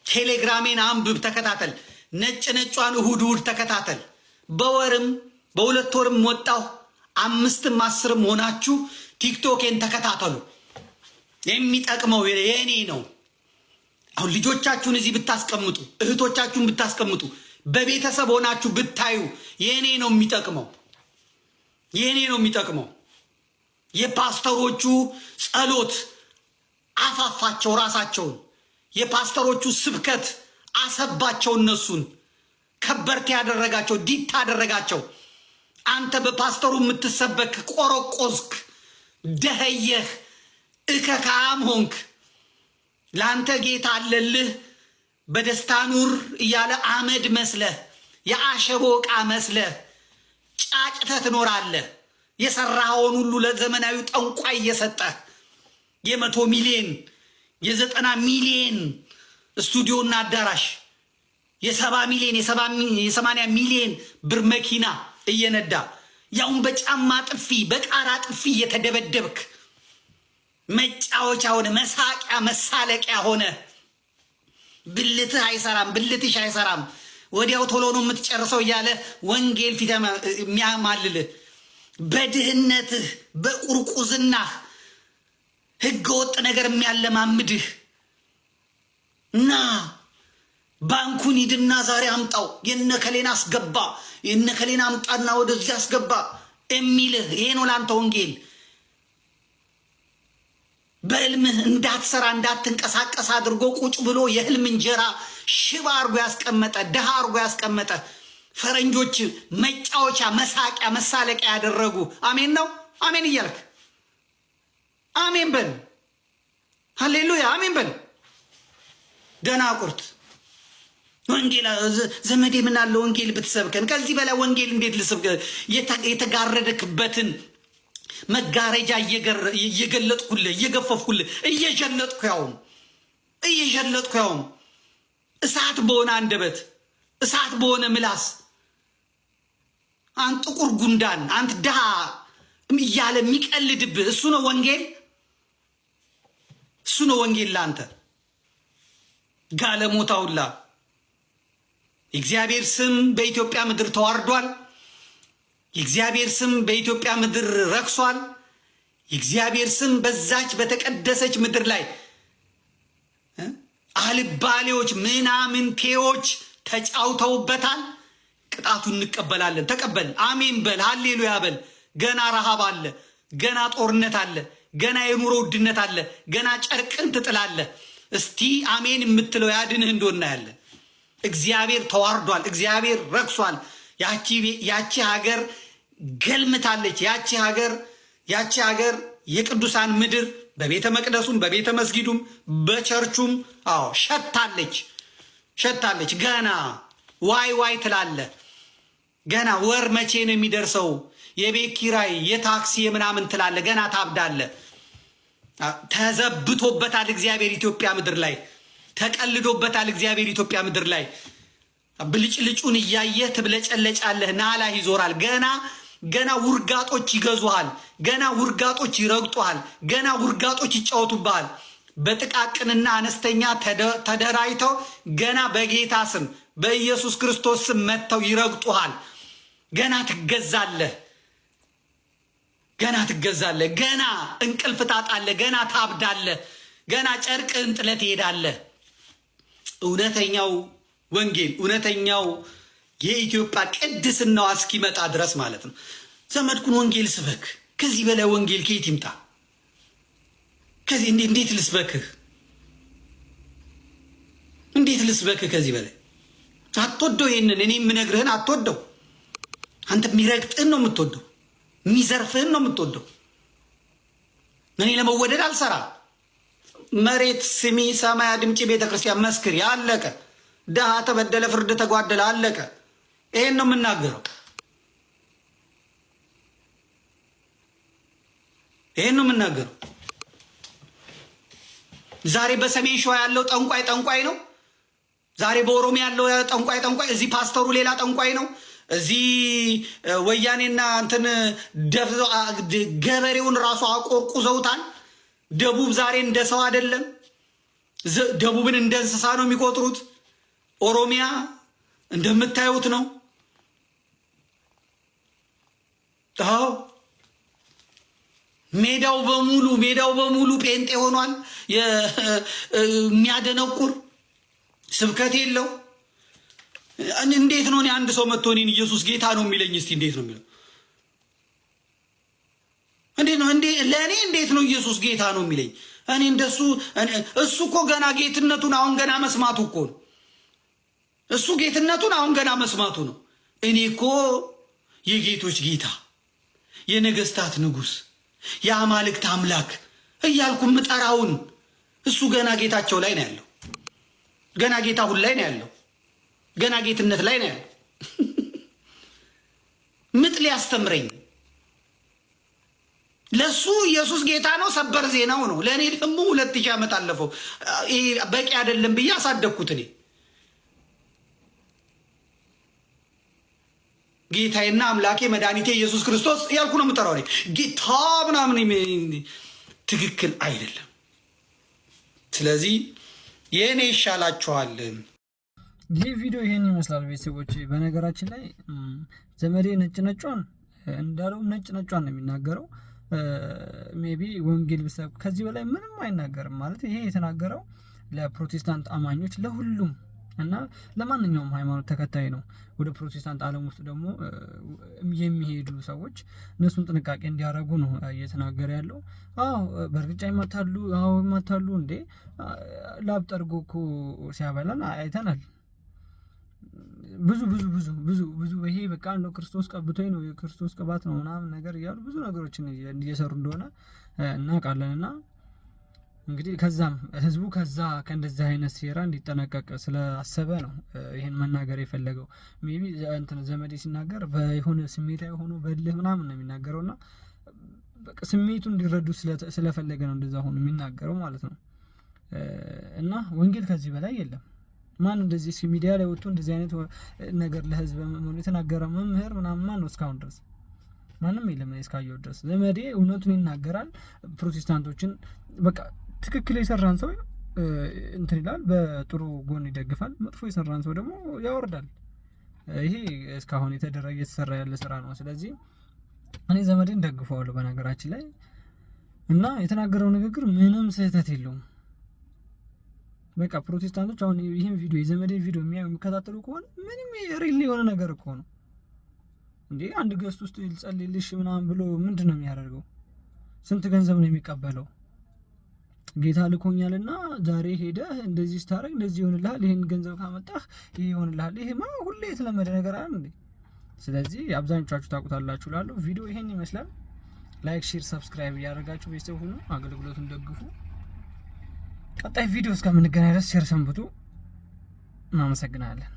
ቴሌግራሜን አንብብ፣ ተከታተል። ነጭ ነጯን እሁድ ተከታተል። በወርም በሁለት ወርም ወጣሁ 5ም 10ም ሆናችሁ ቲክቶኬን ተከታተሉ። የሚጠቅመው የኔ ነው። አሁን ልጆቻችሁን እዚህ ብታስቀምጡ፣ እህቶቻችሁን ብታስቀምጡ፣ በቤተሰብ ሆናችሁ ብታዩ የኔ ነው የሚጠቅመው። የኔ ነው የሚጠቅመው። የፓስተሮቹ ጸሎት አፋፋቸው ራሳቸውን። የፓስተሮቹ ስብከት አሰባቸው። እነሱን ከበርቴ ያደረጋቸው፣ ዲታ ያደረጋቸው። አንተ በፓስተሩ የምትሰበክ ቆረቆዝክ፣ ደኸየህ፣ እከካም ሆንክ። ለአንተ ጌታ አለልህ በደስታ ኑር እያለ አመድ መስለህ የአሸቦ ዕቃ መስለህ ጫጭተህ ትኖራለህ። የሰራኸውን ሁሉ ለዘመናዊ ጠንቋይ እየሰጠህ የ100 ሚሊዮን የ90 ሚሊዮን ስቱዲዮና አዳራሽ የ70 ሚሊዮን የ80 ሚሊዮን ብር መኪና እየነዳ ያውን በጫማ ጥፊ በቃራ ጥፊ እየተደበደብክ መጫወቻ ሆነ፣ መሳቂያ መሳለቂያ ሆነ። ብልትህ አይሰራም፣ ብልትሽ አይሰራም፣ ወዲያው ቶሎ ነው የምትጨርሰው እያለ ወንጌል ፊት የሚያማልልህ በድህነትህ በቁርቁዝናህ ህገወጥ ነገር የሚያለማምድህ እና ባንኩን ሂድና ዛሬ አምጣው የነከሌን አስገባ የነከሌን አምጣና ወደዚህ አስገባ የሚልህ ይሄ ነው ላንተ ወንጌል። በህልምህ እንዳትሰራ እንዳትንቀሳቀስ አድርጎ ቁጭ ብሎ የህልም እንጀራ ሽባ አርጎ ያስቀመጠ፣ ድሃ አርጎ ያስቀመጠ፣ ፈረንጆች መጫወቻ መሳቂያ መሳለቂያ ያደረጉ። አሜን ነው። አሜን እያልክ አሜን በል። ሃሌሉያ አሜን በል። ደናቁርት ወንጌል ዘመዴ ምን አለ ወንጌል ብትሰብከን። ከዚህ በላይ ወንጌል እንዴት ልስብከ? የተጋረደክበትን መጋረጃ እየገለጥኩልህ እየገፈፍኩልህ እየጀለጥኩ ያውም እሳት በሆነ አንደበት እሳት በሆነ ምላስ አንተ ጥቁር ጉንዳን አንተ ድሃ እያለ የሚቀልድብህ እሱ ነው ወንጌል። እሱ ነው ወንጌል ላንተ ጋለሞታውላ። የእግዚአብሔር ስም በኢትዮጵያ ምድር ተዋርዷል። የእግዚአብሔር ስም በኢትዮጵያ ምድር ረክሷል። የእግዚአብሔር ስም በዛች በተቀደሰች ምድር ላይ አልባሌዎች ምናምንቴዎች ተጫውተውበታል። ቅጣቱን እንቀበላለን። ተቀበል። አሜን በል። ሃሌሉያ በል። ገና ረሃብ አለ፣ ገና ጦርነት አለ፣ ገና የኑሮ ውድነት አለ፣ ገና ጨርቅን ትጥላለህ። እስቲ አሜን የምትለው ያድንህ እንደሆነ ያለ እግዚአብሔር ተዋርዷል። እግዚአብሔር ረክሷል። ያቺ ሀገር ገልምታለች። ያቺ ሀገር የቅዱሳን ምድር በቤተ መቅደሱም በቤተ መስጊዱም በቸርቹም ሸታለች። ገና ዋይ ትላለ። ገና ወር መቼ ነው የሚደርሰው? የቤት ኪራይ የታክሲ የምናምን ትላለ። ገና ታብዳለ። ተዘብቶበታል እግዚአብሔር ኢትዮጵያ ምድር ላይ ተቀልዶበታል እግዚአብሔር ኢትዮጵያ ምድር ላይ። ብልጭልጩን እያየህ ትብለጨለጫለህ። ናላ ይዞራል። ገና ውርጋጦች ይገዙሃል። ገና ውርጋጦች ይረግጡሃል። ገና ውርጋጦች ይጫወቱብሃል። በጥቃቅንና አነስተኛ ተደራጅተው ገና በጌታ ስም በኢየሱስ ክርስቶስ ስም መጥተው ይረግጡሃል። ገና ትገዛለህ። ገና እንቅልፍ ታጣለህ። ገና ታብዳለህ። ገና ጨርቅህን ጥለህ ትሄዳለህ። እውነተኛው ወንጌል እውነተኛው የኢትዮጵያ ቅድስናዋ እስኪመጣ ድረስ ማለት ነው። ዘመድኩን ወንጌል ስበክ። ከዚህ በላይ ወንጌል ከየት ይምጣ? ከዚህ እንዴት ልስበክህ? እንዴት ልስበክህ? ከዚህ በላይ አትወደው። ይሄንን እኔ የምነግርህን አትወደው። አንተ የሚረግጥህን ነው የምትወደው፣ የሚዘርፍህን ነው የምትወደው። እኔ ለመወደድ አልሰራ። መሬት ስሚ፣ ሰማይ አድምጪ፣ ቤተክርስቲያን መስክሪ። አለቀ። ድሃ ተበደለ፣ ፍርድ ተጓደለ፣ አለቀ። ይሄን ነው የምናገረው። ይሄን ነው የምናገረው። ዛሬ በሰሜን ሸዋ ያለው ጠንቋይ ነው። ዛሬ በኦሮሚያ ያለው ጠንቋይ፣ እዚህ ፓስተሩ ሌላ ጠንቋይ ነው። እዚህ ወያኔና እንትን ገበሬውን ራሱ አቆርቁዘውታል። ደቡብ ዛሬ እንደ ሰው አይደለም። ደቡብን እንደ እንስሳ ነው የሚቆጥሩት። ኦሮሚያ እንደምታዩት ነው። አዎ ሜዳው በሙሉ ጴንጤ ሆኗል። የሚያደነቁር ስብከት የለው። እንዴት ነው አንድ ሰው መጥቶ እኔን ኢየሱስ ጌታ ነው የሚለኝ? እስቲ እንዴት ነው የሚለው? ለእኔ እንዴት ነው ኢየሱስ ጌታ ነው የሚለኝ? እኔ እንደሱ እሱ እኮ ገና ጌትነቱን አሁን ገና መስማቱ እኮ ነው። እሱ ጌትነቱን አሁን ገና መስማቱ ነው። እኔ እኮ የጌቶች ጌታ፣ የነገስታት ንጉስ፣ የአማልክት አምላክ እያልኩ ምጠራውን እሱ ገና ጌታቸው ላይ ነው ያለው። ገና ጌታ ሁሉ ላይ ነው ያለው። ገና ጌትነት ላይ ነው ያለው። ምጥ ሊያስተምረኝ ለሱ ኢየሱስ ጌታ ነው፣ ሰበር ዜናው ነው። ለእኔ ደግሞ 2000 ዓመት አለፈው። ይሄ በቂ አይደለም ብዬ አሳደግኩት። እኔ ጌታዬና አምላኬ መድኃኒቴ ኢየሱስ ክርስቶስ እያልኩ ነው የምጠራው። እኔ ጌታ ምናምን ትክክል አይደለም። ስለዚህ የእኔ ይሻላችኋል። ይህ ቪዲዮ ይሄን ይመስላል ቤተሰቦች። በነገራችን ላይ ዘመዴ ነጭ ነጯን እንዳለው ነጭ ነጯን ነው የሚናገረው። ሜቢ ወንጌል ብሰብ ከዚህ በላይ ምንም አይናገርም። ማለት ይሄ የተናገረው ለፕሮቴስታንት አማኞች ለሁሉም እና ለማንኛውም ሃይማኖት ተከታይ ነው። ወደ ፕሮቴስታንት ዓለም ውስጥ ደግሞ የሚሄዱ ሰዎች እነሱም ጥንቃቄ እንዲያደርጉ ነው እየተናገረ ያለው። አዎ በእርግጫ ይመታሉ። አዎ ይመታሉ። እንዴ ላብ ጠርጎ እኮ ሲያበላን አይተናል። ብዙ ይሄ በቃ ነው ክርስቶስ ቀብቶኝ ነው የክርስቶስ ቅባት ነው ምናምን ነገር እያሉ ብዙ ነገሮችን እየሰሩ እንደሆነ እናውቃለንና እንግዲህ ከዛም ህዝቡ ከእንደዚህ አይነት ሴራ እንዲጠነቀቅ ስላሰበ ነው ይሄን መናገር የፈለገው። ሜቢ እንትን ዘመዴ ሲናገር በሆነ ስሜታዊ ሆኖ በልህ ምናምን ነው የሚናገረውና በቃ ስሜቱን እንዲረዱ ስለፈለገ ነው እንደዛ ሆኖ የሚናገረው ማለት ነው። እና ወንጌል ከዚህ በላይ የለም። ማን እንደዚህ ሚዲያ ላይ ወጥቶ እንደዚህ አይነት ነገር ለህዝብ የተናገረ መምህር ምናምን ማን ነው እስካሁን ድረስ? ማንም የለም እስካየው ድረስ። ዘመዴ እውነቱን ይናገራል። ፕሮቴስታንቶችን በቃ ትክክል የሰራን ሰው እንትን ይላል፣ በጥሩ ጎን ይደግፋል። መጥፎ የሰራን ሰው ደግሞ ያወርዳል። ይሄ እስካሁን የተሰራ ያለ ስራ ነው። ስለዚህ እኔ ዘመዴን ደግፈዋለሁ በነገራችን ላይ እና የተናገረው ንግግር ምንም ስህተት የለውም። በቃ ፕሮቴስታንቶች አሁን ይሄን ቪዲዮ የዘመዴን ቪዲዮ የሚከታተሉ ከሆነ ምንም ሪል የሆነ ነገር እኮ ነው እንዴ። አንድ ገስት ውስጥ ይጸልይልሽ ምናምን ብሎ ምንድን ነው የሚያደርገው? ስንት ገንዘብ ነው የሚቀበለው? ጌታ ልኮኛልና ዛሬ ሄደህ እንደዚህ ስታረግ እንደዚህ ይሆንልሃል፣ ይሄን ገንዘብ ካመጣህ ይሄ ይሆንልሃል። ይሄማ ሁሌ የተለመደ ነገር አይደል እንዴ? ስለዚህ አብዛኞቻችሁ ታውቁታላችሁ እላለሁ። ቪዲዮ ይሄን ይመስላል። ላይክ፣ ሼር፣ ሰብስክራይብ እያደረጋችሁ ቤተሰብ ሁኑ፣ አገልግሎቱን ደግፉ። ቀጣይ ቪዲዮ እስከምንገናኝ ድረስ ቸር ሰንብቱ። እናመሰግናለን።